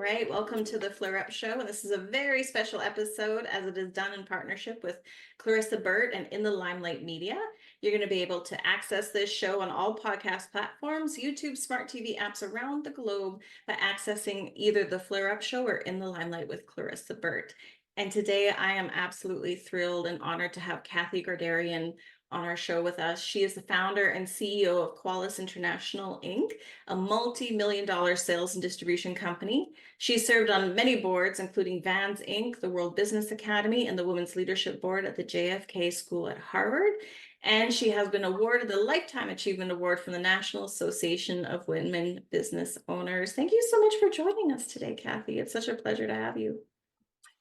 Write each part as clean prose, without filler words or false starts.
right, welcome to the Flare Up Show, and this is a very special episode as it is done in partnership with Clarissa, Burt, and In the Limelight Media. You're going to be able to access this show on all podcast platforms, YouTube, smart TV apps around the globe by accessing either the Flare Up Show or In the Limelight with Clarissa, Burt. And today I am absolutely thrilled and honored to have Kathy Gardarian on our show with us. She is the founder and CEO of Qualis International, Inc., a multi-million-dollar sales and distribution company. She served on many boards, including Vans, Inc., the World Business Academy, and the Women's Leadership Board at the JFK School at Harvard. And she has been awarded the Lifetime Achievement Award from the National Association of Women Business Owners. Thank you so much for joining us today, Kathy. It's such a pleasure to have you.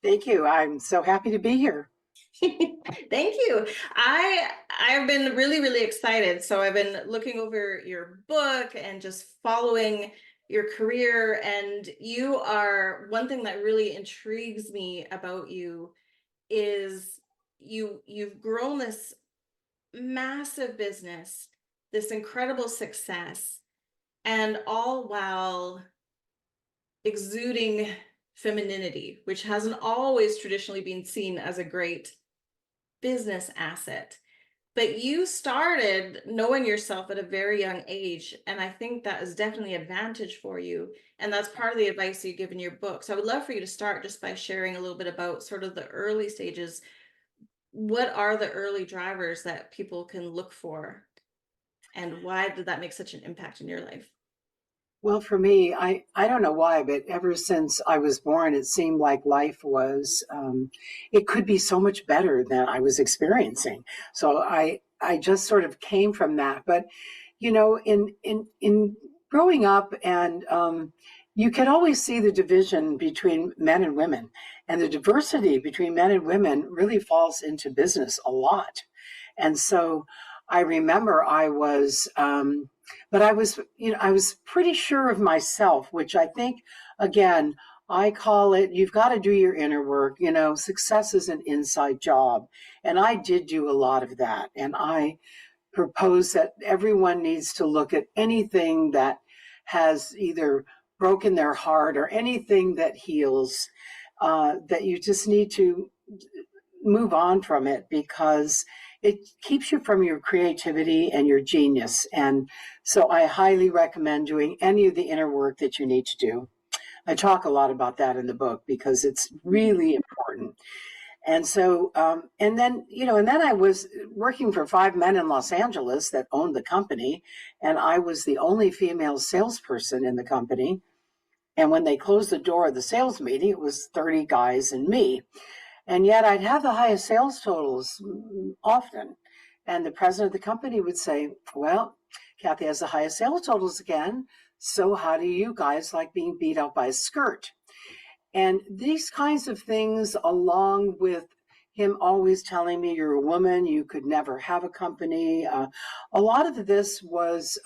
Thank you. I'm so happy to be here. Thank you. I've been really excited. So I've been looking over your book and just following your career, and you are one thing that really intrigues me about you is you've grown this massive business, this incredible success, and all while exuding femininity, which hasn't always traditionally been seen as a great business asset. But you started knowing yourself at a very young age, and I think that is definitely an advantage for you. And that's part of the advice you give in your book. So I would love for you to start just by sharing a little bit about sort of the early stages. What are the early drivers that people can look for, and why did that make such an impact in your life? Well, for me, I don't know why, but ever since I was born, it seemed like life was, it could be so much better than I was experiencing. So I just sort of came from that. But, you know, in growing up, and you can always see the division between men and women, and the diversity between men and women really falls into business a lot. And so I remember but I was, I was pretty sure of myself, which I think, again, I call it, you've got to do your inner work. Success is an inside job. And I did do a lot of that. And I propose that everyone needs to look at anything that has either broken their heart or anything that heals, that you just need to move on from it, because it keeps you from your creativity and your genius. And so I highly recommend doing any of the inner work that you need to do. I talk a lot about that in the book because it's really important. And so, and then I was working for 5 men in Los Angeles that owned the company, and I was the only female salesperson in the company. And when they closed the door of the sales meeting, it was 30 guys and me. And yet I'd have the highest sales totals often. And the president of the company would say, well, Kathy has the highest sales totals again. So how do you guys like being beat up by a skirt? And these kinds of things, along with him always telling me, you're a woman, you could never have a company. A lot of this was,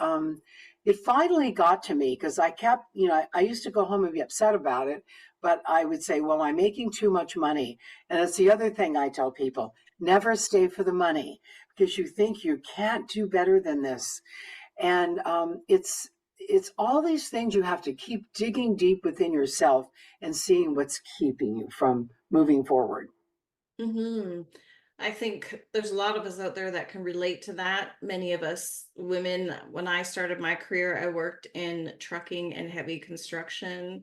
it finally got to me because I kept, I used to go home and be upset about it. But I would say, well, I'm making too much money. And that's the other thing I tell people, never stay for the money because you think you can't do better than this. And it's all these things you have to keep digging deep within yourself and seeing what's keeping you from moving forward. Mm-hmm. I think there's a lot of us out there that can relate to that. Many of us women, when I started my career, I worked in trucking and heavy construction.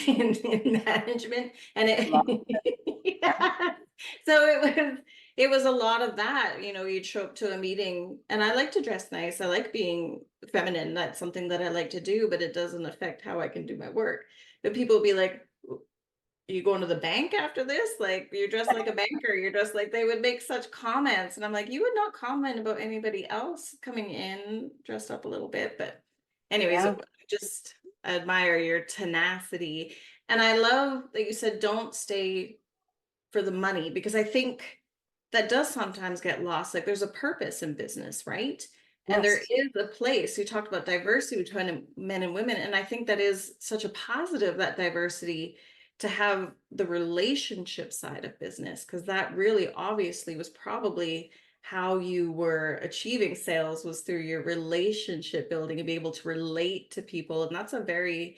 In management, and yeah. So it was a lot of that. You'd show up to a meeting, and I like to dress nice. I like being feminine. That's something that I like to do, but it doesn't affect how I can do my work. But people would be like, are you going to the bank after this? Like, you're dressed like a banker. You're dressed like, they would make such comments. And I'm like, you would not comment about anybody else coming in dressed up a little bit. But anyways, Yeah. just admire your tenacity. And I love that you said don't stay for the money, because I think that does sometimes get lost. Like, there's a purpose in business, right? And there Yes. is a place. You talked about diversity between men and women. And I think that is such a positive, that diversity, to have the relationship side of business, because that really obviously was probably how you were achieving sales, was through your relationship building and be able to relate to people. And that's a very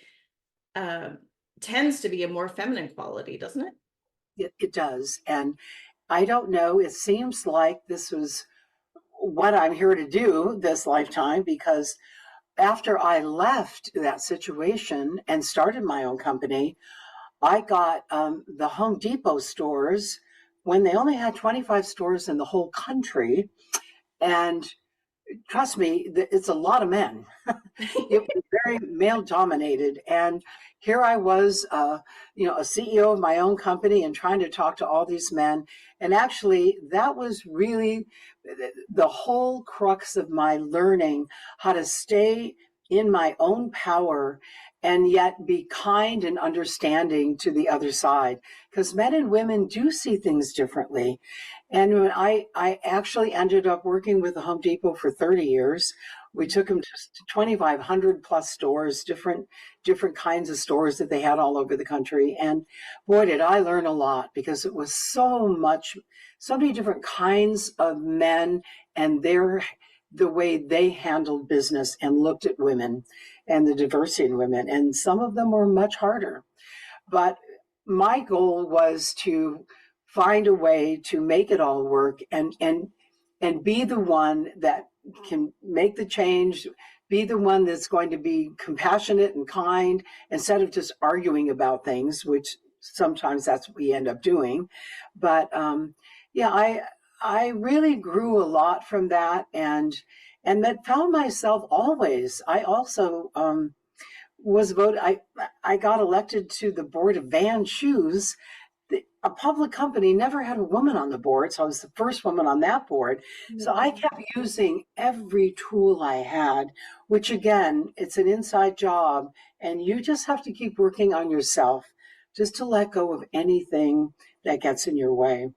tends to be a more feminine quality, doesn't it? It does. And I don't know, it seems like this was what I'm here to do this lifetime, because after I left that situation and started my own company, I got the Home Depot stores when they only had 25 stores in the whole country. And trust me, it's a lot of men. It was very male dominated. And here I was, a CEO of my own company and trying to talk to all these men. And actually, that was really the whole crux of my learning how to stay in my own power and yet be kind and understanding to the other side. Because men and women do see things differently. And when I actually ended up working with the Home Depot for 30 years, we took them to 2,500 plus stores, different kinds of stores that they had all over the country. And boy, did I learn a lot, because it was so many different kinds of men and the way they handled business and looked at women and the diversity in women. And some of them were much harder. But my goal was to find a way to make it all work and be the one that can make the change, be the one that's going to be compassionate and kind instead of just arguing about things, which sometimes that's what we end up doing. But I really grew a lot from that, and that found myself always. I also was voted. I got elected to the board of Van Shoes. A public company never had a woman on the board, so I was the first woman on that board. So I kept using every tool I had, which again, it's an inside job, and you just have to keep working on yourself just to let go of anything that gets in your way.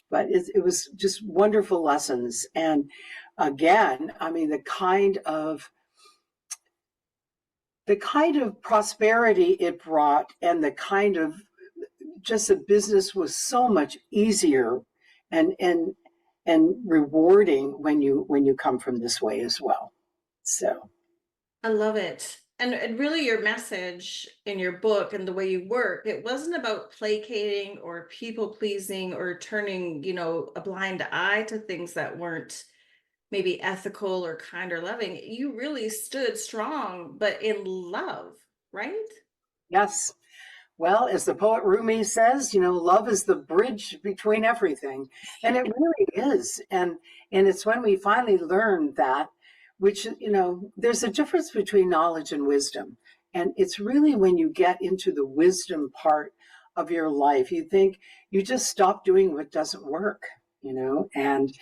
But it was just wonderful lessons. And again, I mean, the kind of prosperity it brought, and the kind of just the business was so much easier and rewarding when you come from this way as well. So I love it. And really your message in your book and the way you work, it wasn't about placating or people pleasing or turning, a blind eye to things that weren't maybe ethical or kind or loving. You really stood strong, but in love, right? yes. Well, as the poet Rumi says, love is the bridge between everything. And it really is. And it's when we finally learn that, which, there's a difference between knowledge and wisdom. And it's really when you get into the wisdom part of your life, you think you just stop doing what doesn't work, and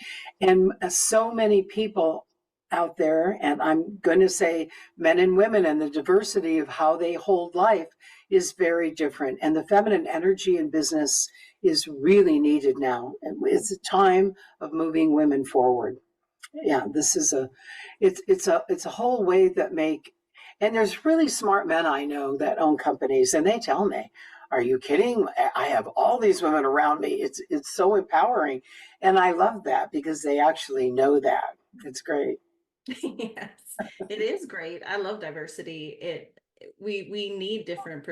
so many people out there, and I'm going to say men and women, and the diversity of how they hold life is very different. And the feminine energy in business is really needed now. It's a time of moving women forward. Yeah, this is it's a whole way that and there's really smart men I know that own companies, and they tell me, are you kidding? I have all these women around me. It's so empowering. And I love that, because they actually know that. It's great. Yes, it is great. I love diversity. We need different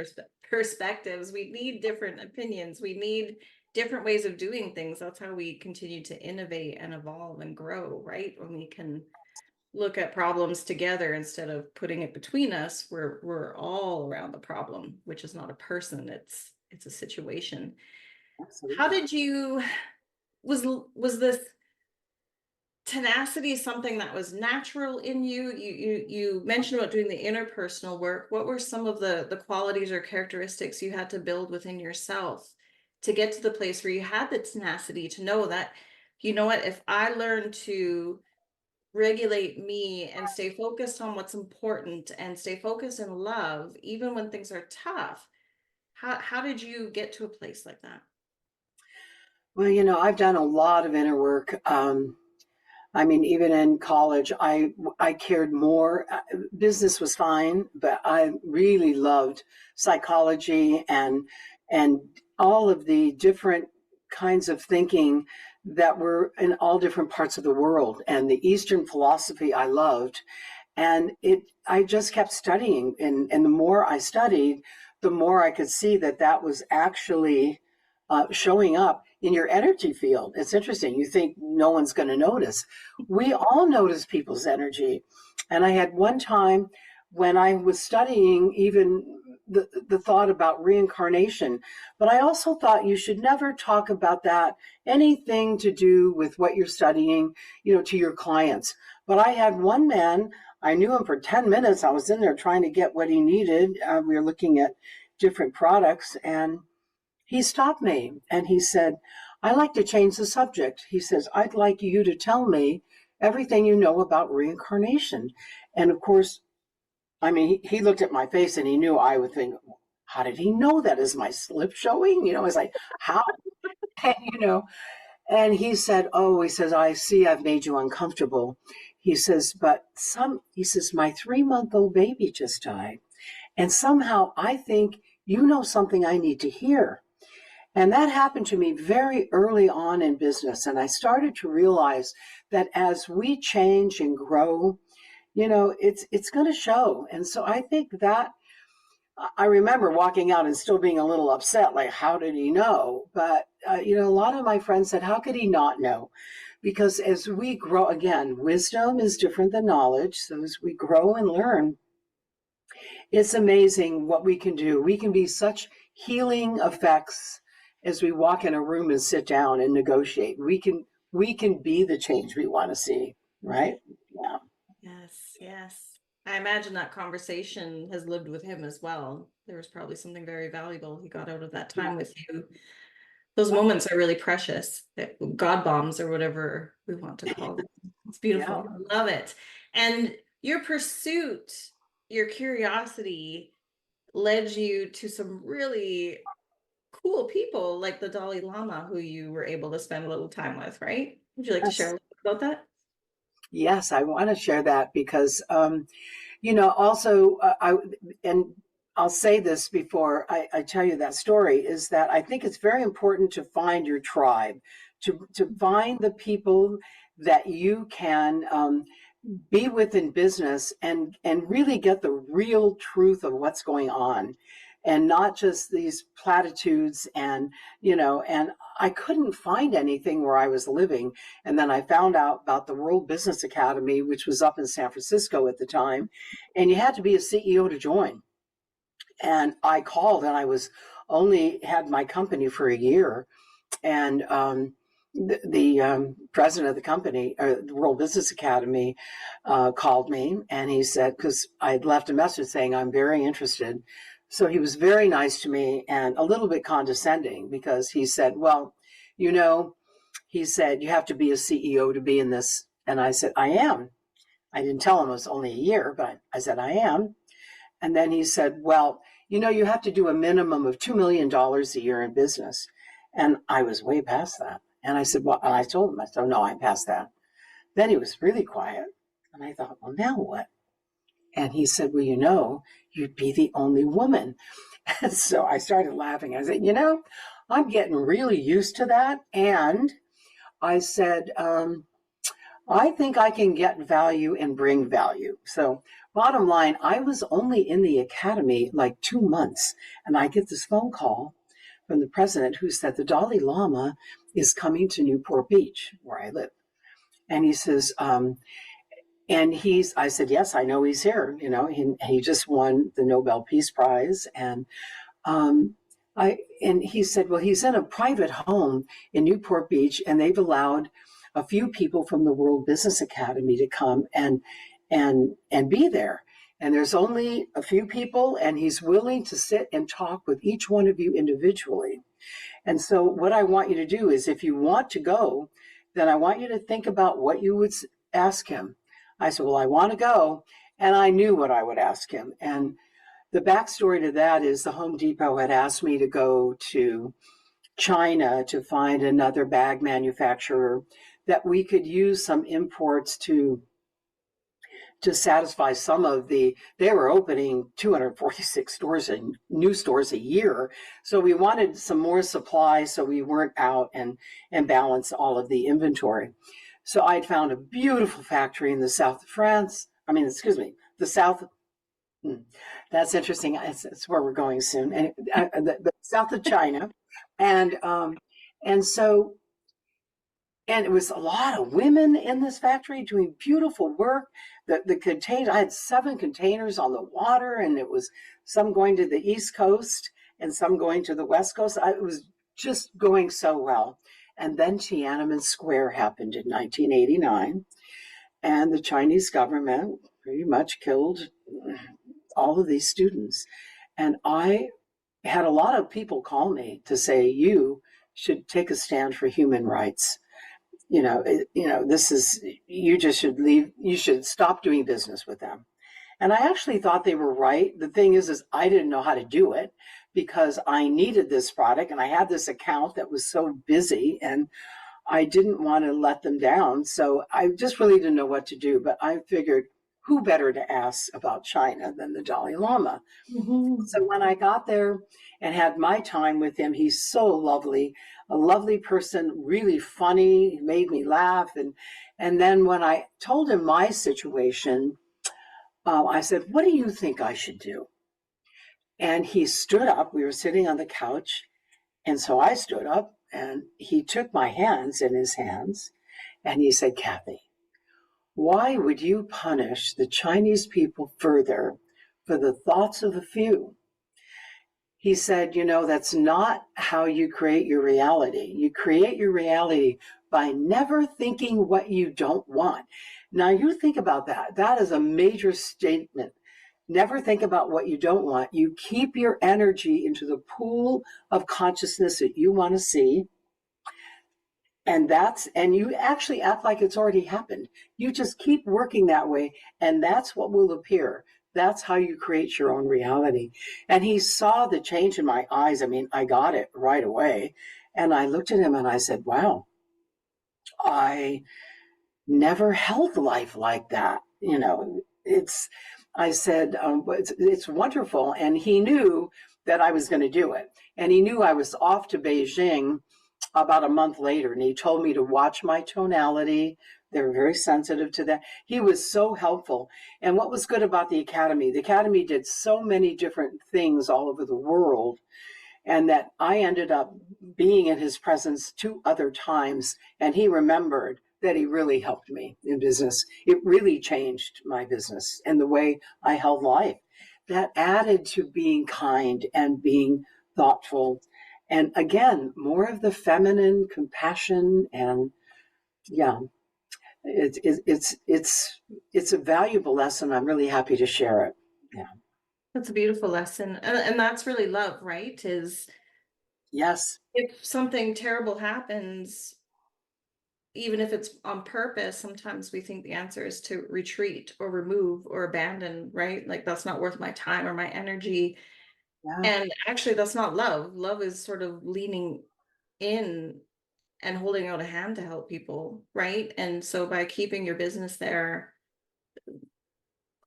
perspectives. We need different opinions. We need different ways of doing things. That's how we continue to innovate and evolve and grow, right? When we can look at problems together instead of putting it between us, we're all around the problem, which is not a person, it's a situation. Absolutely. How did you was this tenacity something that was natural in you? You mentioned about doing the interpersonal work. What were some of the qualities or characteristics you had to build within yourself to get to the place where you had the tenacity to know that, you know what, if I learn to regulate me and stay focused on what's important and stay focused in love, even when things are tough, how did you get to a place like that? Well, I've done a lot of inner work. I mean, even in college, I cared more. Business was fine, but I really loved psychology and all of the different kinds of thinking that were in all different parts of the world. And the Eastern philosophy I loved. And I just kept studying. And the more I studied, the more I could see that that was actually showing up in your energy field. It's interesting. You think no one's going to notice. We all notice people's energy. And I had one time when I was studying even the thought about reincarnation, but I also thought you should never talk about that, anything to do with what you're studying, to your clients. But I had one man, I knew him for 10 minutes. I was in there trying to get what he needed. We were looking at different products, and he stopped me and he said, "I'd like to change the subject." He says, "I'd like you to tell me everything you know about reincarnation." And of course, I mean, he looked at my face and he knew I would think, how did he know that? Is my slip showing? It's like, how? And, and he said, "Oh," he says, "I see I've made you uncomfortable." He says, he says, "My 3-month-old baby just died. And somehow I think you know something I need to hear." And that happened to me very early on in business. And I started to realize that as we change and grow, it's going to show. And so I think that I remember walking out and still being a little upset, like, how did he know? But, a lot of my friends said, how could he not know? Because as we grow, again, wisdom is different than knowledge. So as we grow and learn, it's amazing what we can do. We can be such healing effects as we walk in a room and sit down and negotiate. We can be the change we want to see, right? Yeah. Yes. I imagine that conversation has lived with him as well. There was probably something very valuable he got out of that time with you. Those moments are really precious. God bombs, or whatever we want to call them. It's beautiful. Yeah. I love it. And your pursuit, your curiosity led you to some really cool people like the Dalai Lama, who you were able to spend a little time with, right? Would you like to share a little bit about that? Yes, I want to share that because, also, and I'll say this before I tell you that story, is that I think it's very important to find your tribe, to find the people that you can be with in business and really get the real truth of what's going on, and not just these platitudes. And I couldn't find anything where I was living. And then I found out about the World Business Academy, which was up in San Francisco at the time, and you had to be a CEO to join. And I called, and I was only had my company for a year. And the president of the company, the World Business Academy, called me, and he said, because I had left a message saying I'm very interested. So he was very nice to me and a little bit condescending, because he said, "Well, he said, you have to be a CEO to be in this." And I said, "I am." I didn't tell him it was only a year, but I said, "I am." And then he said, "Well, you have to do a minimum of $2 million a year in business." And I was way past that. And I said, "Well," and I told him, I said, "No, I'm past that." Then he was really quiet. And I thought, well, now what? And he said, "Well, you'd be the only woman." And so I started laughing. I said, I'm getting really used to that. And I said, I think I can get value and bring value. So bottom line, I was only in the academy like 2 months. And I get this phone call from the president, who said the Dalai Lama is coming to Newport Beach, where I live. And he says, I said, "Yes, I know he's here." He just won the Nobel Peace Prize. And he said, "Well, he's in a private home in Newport Beach, and they've allowed a few people from the World Business Academy to come and be there. And there's only a few people, and he's willing to sit and talk with each one of you individually. And so what I want you to do is, if you want to go, then I want you to think about what you would ask him." I said, "Well, I want to go." And I knew what I would ask him. And the backstory to that is the Home Depot had asked me to go to China to find another bag manufacturer that we could use some imports to satisfy some of they were opening 246 stores and new stores a year. So we wanted some more supply so we weren't out and balance all of the inventory. So I'd found a beautiful factory in the south of France. The south That's interesting. It's where we're going soon, and the south of China, and and so and it was a lot of women in this factory doing beautiful work. The container, I had 7 containers on the water, and it was some going to the East Coast and some going to the West Coast. It was just going so well. And then Tiananmen Square happened in 1989, and the Chinese government pretty much killed all of these students. And I had a lot of people call me to say, you should take a stand for human rights. This is, you just should leave, you should stop doing business with them. And I actually thought they were right. The thing is I didn't know how to do it because I needed this product and I had this account that was so busy and I didn't want to let them down. So I just really didn't know what to do. But I figured, who better to ask about China than the Dalai Lama? Mm-hmm. So when I got there and had my time with him, he's so lovely, a lovely person, really funny, he made me laugh. And then when I told him my situation, I said, what do you think I should do? And he stood up. We were sitting on the couch. And so I stood up and he took my hands in his hands and he said, Kathy, why would you punish the Chinese people further for the thoughts of a few? He said, that's not how you create your reality. You create your reality by never thinking what you don't want. Now you think about that. That is a major statement. Never think about what you don't want. You keep your energy into the pool of consciousness that you want to see. And you actually act like it's already happened. You just keep working that way, and that's what will appear. That's how you create your own reality. And he saw the change in my eyes. I mean, I got it right away. And I looked at him and I said, wow, I never held life like that. I said, it's wonderful. And he knew that I was going to do it. And he knew I was off to Beijing about a month later. And he told me to watch my tonality. They're very sensitive to that. He was so helpful. And what was good about the Academy did so many different things all over the world, and that I ended up being in his presence 2 other times. And he remembered that he really helped me in business. It really changed my business and the way I held life. That added to being kind and being thoughtful. And again, more of the feminine compassion and yeah. It's a valuable lesson. I'm really happy to share it. Yeah. That's a beautiful lesson. And that's really love, right? Is Yes. if something terrible happens, even if it's on purpose, sometimes we think the answer is to retreat or remove or abandon, right? Like that's not worth my time or my energy. Yeah. And actually, that's not love. Love is sort of leaning in and holding out a hand to help people, right? And so by keeping your business there,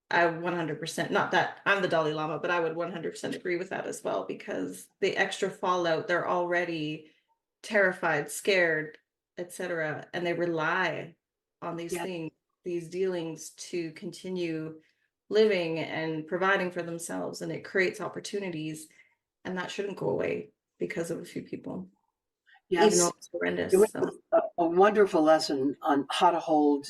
I 100%, not that I'm the Dalai Lama, but I would 100% agree with that as well, because the extra fallout, they're already terrified, scared, etc. And they rely on these Yeah. things, these dealings to continue living and providing for themselves. And it creates opportunities, and that shouldn't go away because of a few people, even though Yes. it's It was horrendous. So. a wonderful lesson on how to hold,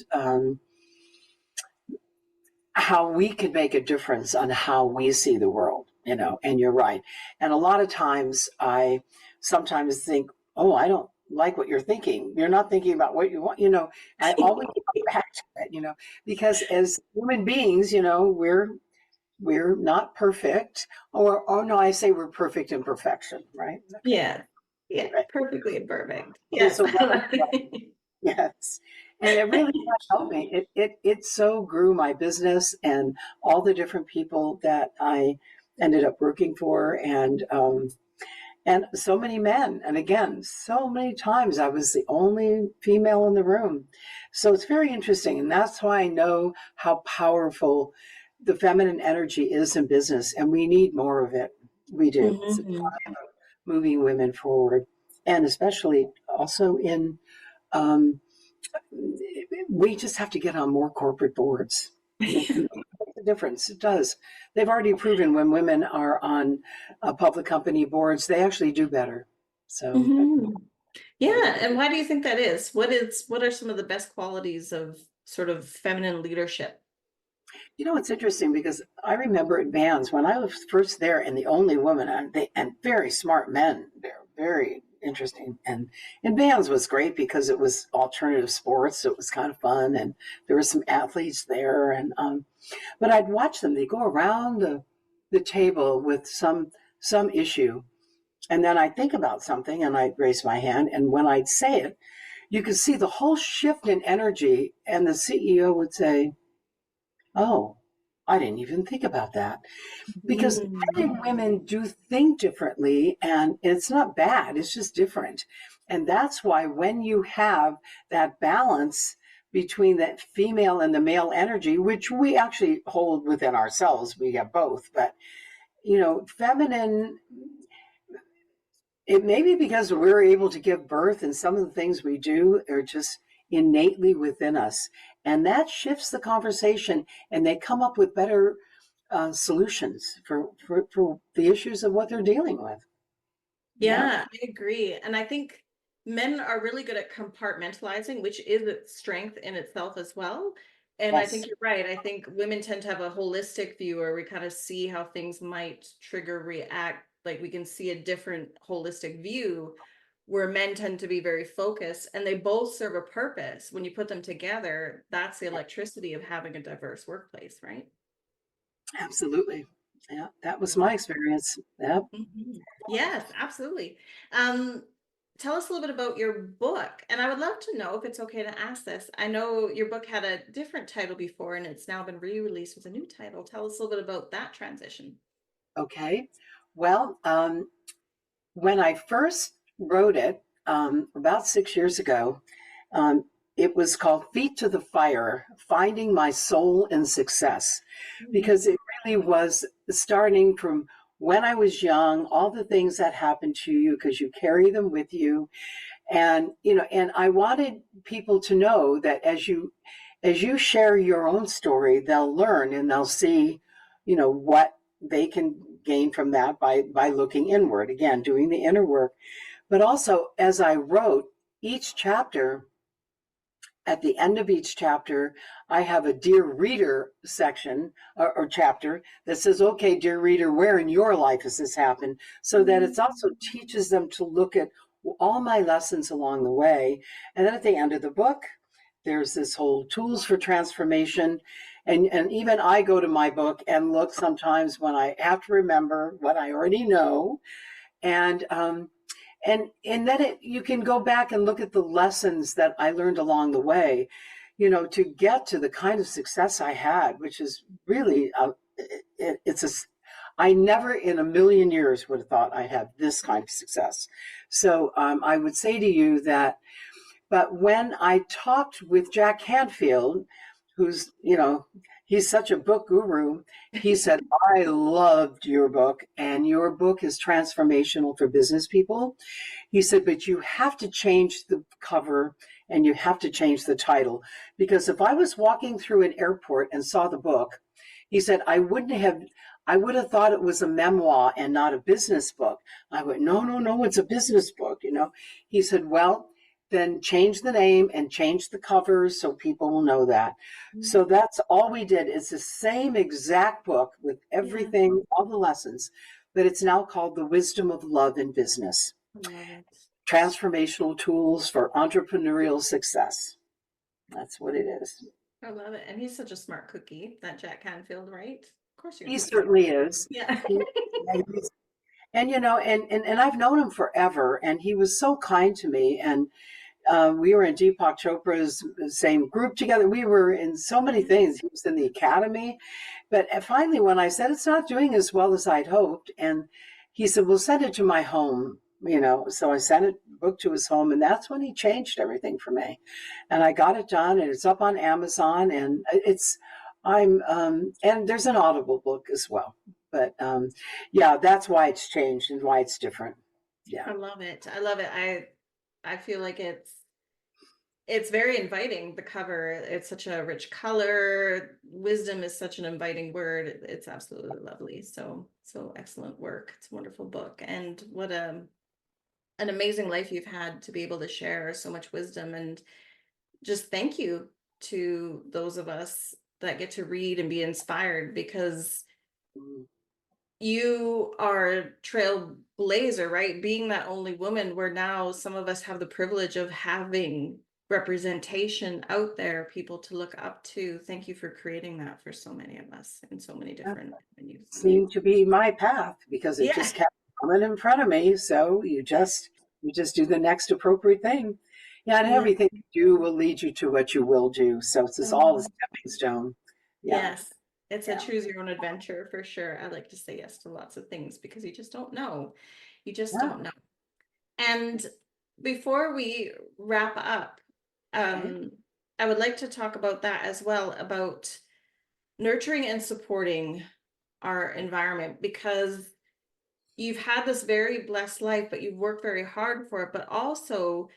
how we can make a difference on how we see the world, and you're right. And a lot of times I sometimes think, oh, I don't like what you're thinking. You're not thinking about what you want, I always come back to it, because as human beings, we're not perfect, or no, I say we're perfect in perfection, right? Yeah. Yeah. Right. Perfectly imperfect. It's Yes. a yes. And it really helped me. It so grew my business and all the different people that I ended up working for, and so many men. And again, so many times I was the only female in the room. So it's very interesting. And that's why I know how powerful the feminine energy is in business. And we need more of it. We do. It's Mm-hmm. moving women forward. And especially also in, we just have to get on more corporate boards. a difference. It does. They've already proven when women are on public company boards, they actually do better. So, Mhm. Yeah, and why do you think that is? What are some of the best qualities of sort of feminine leadership? it's interesting because I remember at bands when I was first there and the only woman, and very smart men. They're very interesting. And bands was great because it was alternative sports. So it was kind of fun. And there were some athletes there. But I'd watch them. They go around the table with some issue. And then I'd think about something and I'd raise my hand. And when I'd say it, you could see the whole shift in energy. And the CEO would say, "Oh, I didn't even think about that." Because men Mm. and women do think differently, and it's not bad, it's just different. And that's why when you have that balance between that female and the male energy, which we actually hold within ourselves, we have both, but feminine, it may be because we're able to give birth and some of the things we do are just innately within us. And that shifts the conversation and they come up with better solutions for the issues of what they're dealing with. Yeah, Yeah, I agree. And I think men are really good at compartmentalizing, which is a strength in itself as well. And I think yes, you're right. I think women tend to have a holistic view where we kind of see how things might trigger, react. Like we can see a different holistic view where men tend to be very focused and they both serve a purpose. When you put them together, that's the electricity of having a diverse workplace, right? absolutely. Yeah, that was Love my it. experience. Yeah. Yes, absolutely. Um, Tell us a little bit about your book. And I would love to know if it's okay to ask this. I know your book had a different title before and it's now been re-released with a new title. Tell us a little bit about that transition. Okay. Well, when I first wrote it about 6 years ago, um, it was called Feet to the Fire, Finding My Soul in Success, Mm. because it really was starting from when I was young, all the things that happened to you, because you carry them with you. And I wanted people to know that as you share your own story, they'll learn and they'll see, what they can gain from that by looking inward, again, doing the inner work. But also, as I wrote each chapter, at the end of each chapter, I have a Dear Reader section or chapter that says, okay, dear reader, where in your life has this happened? So that it's also teaches them to look at all my lessons along the way. And then at the end of the book, there's this whole tools for transformation. And even I go to my book and look sometimes when I have to remember what I already know. And then you can go back and look at the lessons that I learned along the way, to get to the kind of success I had, which is really it's a I never in a million years would have thought I'd have this kind of success. So I would say to you that, but when I talked with Jack Canfield, who's, he's such a book guru, he said, I loved your book, and your book is transformational for business people. He said, but you have to change the cover and you have to change the title. Because if I was walking through an airport and saw the book, he said, I would have thought it was a memoir and not a business book. I went, no, no, no, it's a business book. He said, well, then change the name and change the covers so people will know that. So that's all we did. It's the same exact book with Yeah, everything, all the lessons, but it's now called The Wisdom of Love in Business. I love it. Transformational Tools for Entrepreneurial Success. That's what it is. I love it. And he's such a smart cookie, that Jack Canfield, right? Of course you're He gonna be smart. certainly is. Yeah. He, and I've known him forever, and he was so kind to me. And we were in Deepak Chopra's same group together. We were in so many things. He was in the academy. But finally, when I said it's not doing as well as I'd hoped, and he said, "We'll send it to my home." So I sent a book to his home, and that's when he changed everything for me. And I got it done, and it's up on Amazon, and and there's an Audible book as well. But yeah, that's why it's changed and why it's different. Yeah. I love it. I love it. I feel like it's It's very inviting, the cover. It's such a rich color. Wisdom is such an inviting word. It's absolutely lovely. So excellent work. It's a wonderful book. And what an amazing life you've had to be able to share so much wisdom. And just thank you to those of us that get to read and be inspired, because Mm. you are a trailblazer, right? Being that only woman, where now some of us have the privilege of having representation out there, people to look up to. Thank you for creating that for so many of us in so many Yeah. different venues. Seemed to be my path because it Yeah. just kept coming in front of me. So you just do the next appropriate thing. Yeah, and Yeah. everything you do will lead you to what you will do. So it's just all a Mhm. stepping stone. Yeah. Yes. It's a Yeah. choose your own adventure for sure. I like to say yes to lots of things because you just don't know. You just Yeah. don't know. And before we wrap up, Okay. um, I would like to talk about that as well, about nurturing and supporting our environment, because you've had this very blessed life, but you've worked very hard for it. But also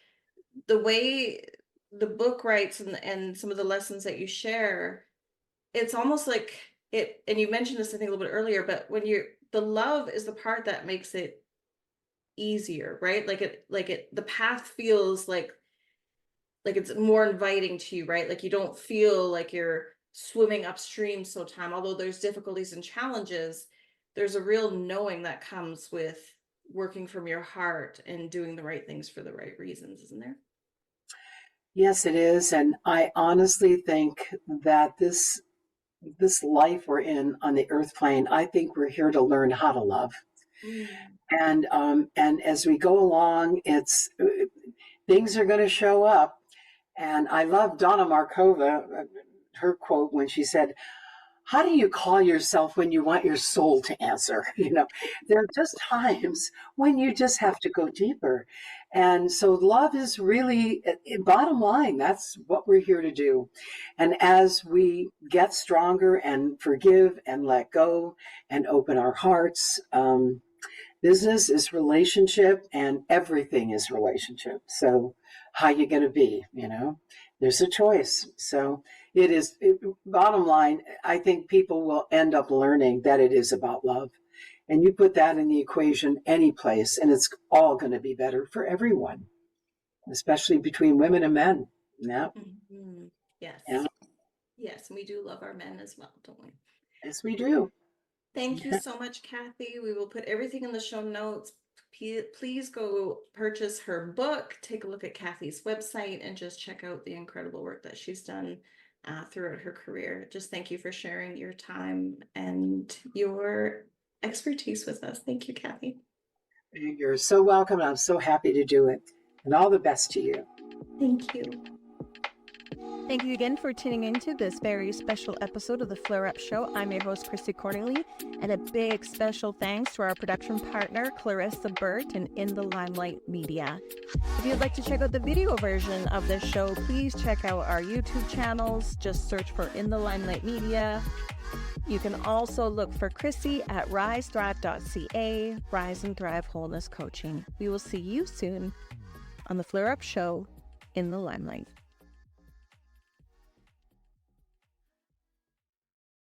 the way the book writes, and some of the lessons that you share, it's almost like it, and you mentioned this I think a little bit earlier, but when you're, the love is the part that makes it easier, right? The path feels like it's more inviting to you, right? Like you don't feel like you're swimming upstream so time, although there's difficulties and challenges. There's a real knowing that comes with working from your heart and doing the right things for the right reasons, isn't there? Yes, it is. And I honestly think that this life we're in on the earth plane, I think we're here to learn how to love. Mm. And as we go along, it's things are going to show up. And I love Donna Markova, her quote when she said, "How do you call yourself when you want your soul to answer?" There are just times when you just have to go deeper. And so love is really, bottom line, that's what we're here to do. And as we get stronger and forgive and let go and open our hearts, business is relationship and everything is relationship. So how you going to be, there's a choice. So bottom line, I think people will end up learning that it is about love. And you put that in the equation any place, and it's all going to be better for everyone, especially between women and men. Yeah. Mhm. Yeah. Yes. Yes. And we do love our men as well, don't we? Yes, we do. Thank you Yeah. so much, Kathy. We will put everything in the show notes. Please go purchase her book, take a look at Kathy's website, and just check out the incredible work that she's done throughout her career. Just thank you for sharing your time and your expertise with us. Thank you, Kathy. You're so welcome. I'm so happy to do it. And all the best to you. Thank you. Thank you again for tuning into this very special episode of the Flare Up Show. I'm your host, Chrissy Cordingley, and a big special thanks to our production partner, Clarissa, Burt, and In the Limelight Media. If you'd like to check out the video version of this show, please check out our YouTube channels. Just search for In the Limelight Media. You can also look for Chrissy at risethrive.ca, Rise and Thrive Wholeness Coaching. We will see you soon on the Flare Up Show, In the Limelight.